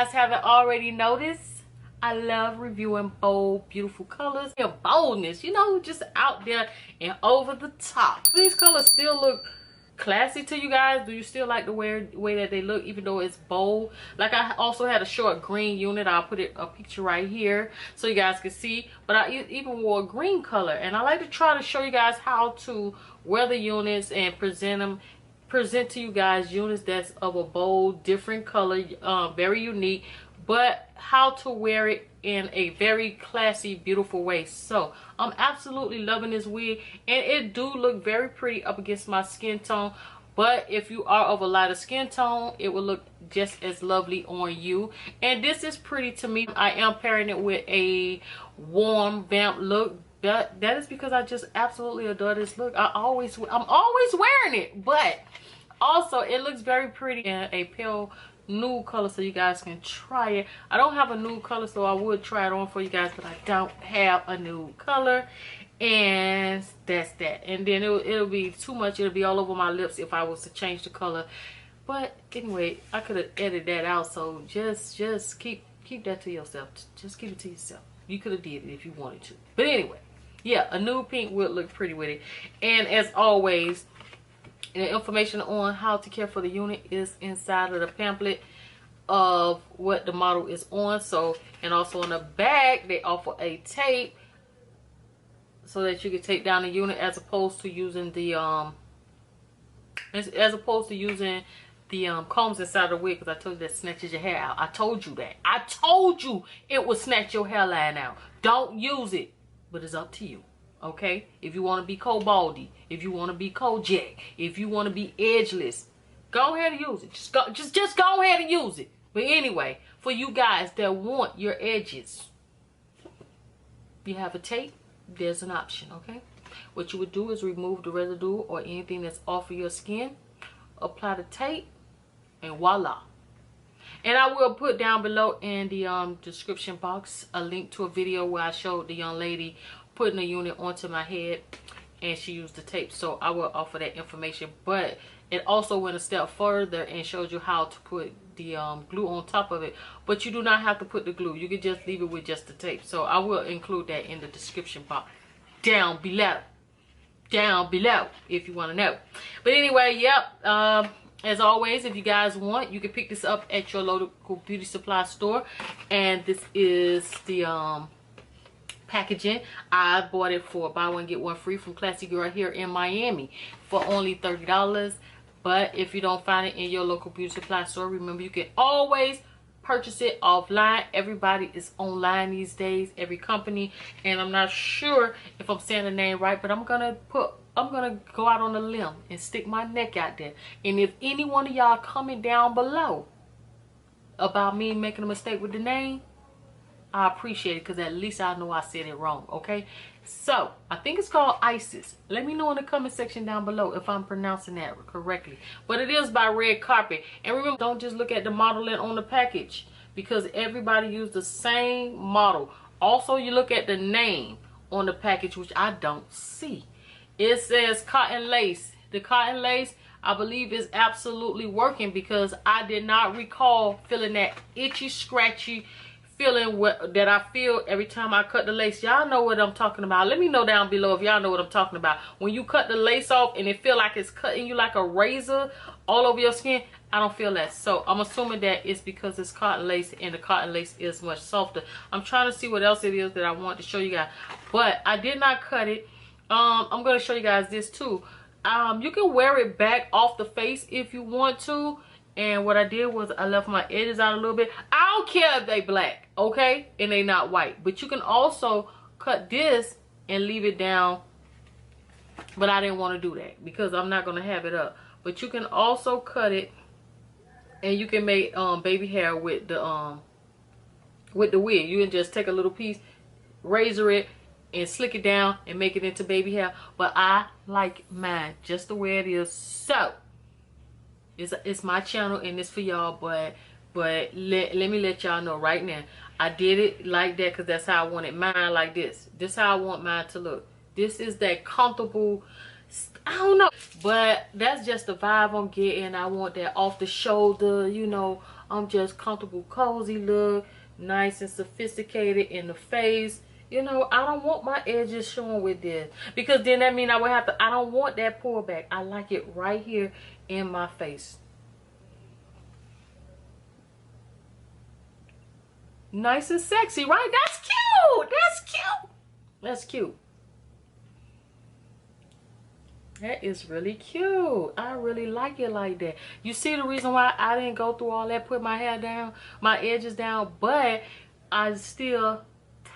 guys haven't already noticed, I love reviewing bold, beautiful colors. Yeah, boldness, you know, just out there and over the top. These colors still look classy to you guys. Do you still like the way that they look, even though it's bold? Like, I also had a short green unit. I'll put a picture right here so you guys can see. But I even wore a green color, and I like to try to show you guys how to wear the units and present to you guys units that's of a bold, different color, very unique, but how to wear it in a very classy, beautiful way. So I'm absolutely loving this wig, and it do look very pretty up against my skin tone. But if you are of a lighter skin tone, it will look just as lovely on you. And this is pretty to me. I am pairing it with a warm vamp look. That is because I just absolutely adore this look. I'm always wearing it, but also it looks very pretty in a pale nude color, so you guys can try it. I don't have a nude color, so I would try it on for you guys, but I don't have a nude color, and that's that. And then it'll be too much. It'll be all over my lips if I was to change the color. But anyway, I could have edited that out, so just keep that to yourself. Just keep it to yourself. You could have did it if you wanted to. But anyway, yeah, a nude pink would look pretty with it. And as always, the information on how to care for the unit is inside of the pamphlet of what the model is on. So, and also on the back they offer a tape so that you can take down the unit, as opposed to using the combs inside the wig, because I told you that snatches your hair out. I told you that. I told you it would snatch your hairline out. Don't use it, but it's up to you. Okay, if you want to be Cobaldi, if you want to be Kojak, if you want to be edgeless, go ahead and use it. Just go ahead and use it. But anyway, for you guys that want your edges, you have a tape, there's an option. Okay, what you would do is remove the residue or anything that's off of your skin, apply the tape, and voila. And I will put down below in the description box a link to a video where I showed the young lady putting a unit onto my head and she used the tape. So I will offer that information, but it also went a step further and showed you how to put the glue on top of it. But you do not have to put the glue. You can just leave it with just the tape. So I will include that in the description box down below if you want to know. But anyway, yep, as always, if you guys want, you can pick this up at your local beauty supply store. And this is the packaging. I bought it for buy one get one free from Classy Girl here in Miami for only $30. But if you don't find it in your local beauty supply store, remember you can always purchase it offline. Everybody is online these days, every company. And I'm not sure if I'm saying the name right, but I'm gonna go out on a limb and stick my neck out there. And if any one of y'all comment down below about me making a mistake with the name, I appreciate it, because at least I know I said it wrong. Okay, so I think it's called Isis. Let me know in the comment section down below if I'm pronouncing that correctly. But it is by Red Carpet. And remember, don't just look at the modeling on the package, because everybody used the same model. Also, you look at the name on the package, which I don't see. It says cotton lace. The cotton lace, I believe, is absolutely working, because I did not recall feeling that itchy, scratchy feeling that I feel every time I cut the lace. Y'all know what I'm talking about. Let me know down below if y'all know what I'm talking about. When you cut the lace off and it feel like it's cutting you like a razor all over your skin, I don't feel that. So I'm assuming that it's because it's cotton lace, and the cotton lace is much softer. I'm trying to see what else it is that I want to show you guys, but I did not cut it. I'm going to show you guys this too. You can wear it back off the face if you want to. And what I did was I left my edges out a little bit. I don't care if they black, okay, and they not white. But you can also cut this and leave it down. But I didn't want to do that because I'm not going to have it up. But you can also cut it, and you can make baby hair with the wig. You can just take a little piece, razor it, and slick it down and make it into baby hair. But I like mine just the way it is. So it's my channel and it's for y'all, but let me let y'all know right now, I did it like that because that's how I wanted mine, like this. This how I want mine to look. This is that comfortable, I don't know, but that's just the vibe I'm getting. I want that off the shoulder, you know, just comfortable, cozy look, nice and sophisticated in the face. You know, I don't want my edges showing with this, because then that means I would have to, I don't want that pullback. I like it right here in my face. Nice and sexy, right? That's cute. That's cute. That's cute. That is really cute. I really like it like that. You see the reason why I didn't go through all that, put my hair down, my edges down, but I still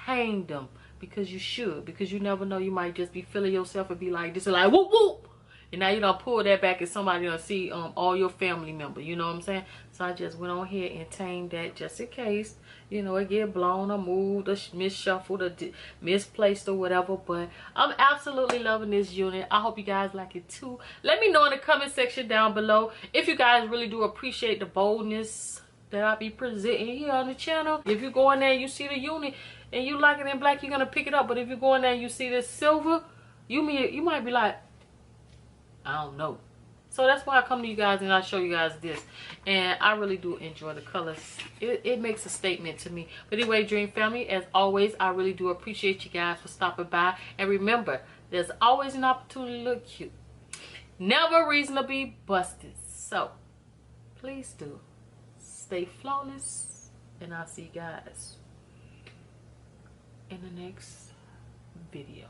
tamed them, because you should, because you never know, you might just be feeling yourself and be like this and like whoop whoop, and now you don't pull that back and somebody don't see all your family members, you know what I'm saying? So I just went on here and tamed that just in case, you know, it get blown or moved or misshuffled or misplaced or whatever. But I'm absolutely loving this unit. I hope you guys like it too. Let me know in the comment section down below if you guys really do appreciate the boldness that I be presenting here on the channel. If you go in there and you see the unit and you like it in black, you're gonna pick it up. But if you go in there and you see this silver, you might be like, I don't know. So that's why I come to you guys and I show you guys this. And I really do enjoy the colors. It makes a statement to me. But anyway, Dream Family, as always, I really do appreciate you guys for stopping by. And remember, there's always an opportunity to look cute. Never a reason to be busted. So, please do stay flawless. And I'll see you guys in the next video.